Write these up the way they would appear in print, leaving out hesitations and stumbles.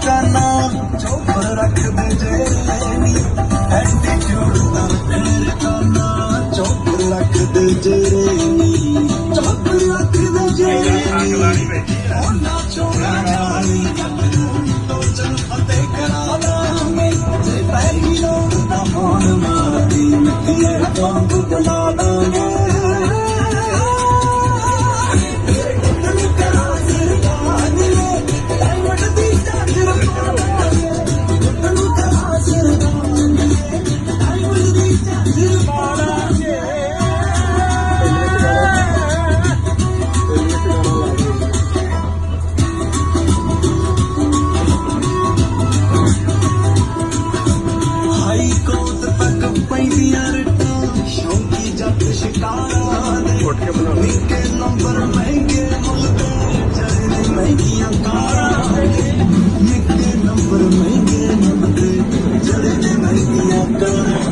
दुकाना चौपर रख दे जेरेनी एटीट्यूड दा तेरे काना चौपर रख दे जेरेनी चौपर रख दे जेरेनी ओना चोरा जानी तो चल फते करा लांगे जे पहली लोग दा फोन मारती मिठिए बंब बुला दांगे के नंबर महंगे मुल्के चलने महंगियां कारा निके नंबर महंगे मुल्के चलने महंगियां कारा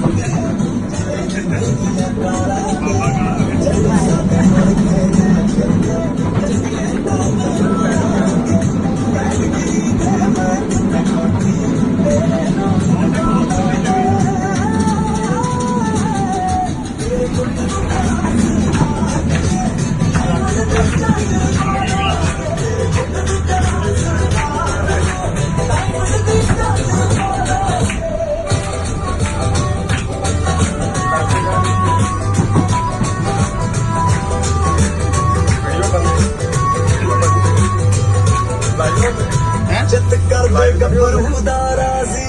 जत कर दे गबरू दा राजी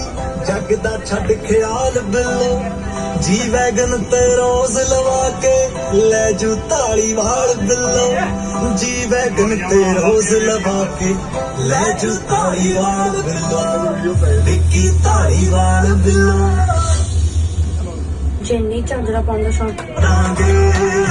जगदा छड़ ख्याल बिलो जी वैगन ते रोज लवा के ले जू धालीवाल बिलो जी वैगन ते रोज लवा के ले जू धालीवाल बिलो विक्की धालीवाल बिलो जिन्नी चादरा पांदा शौक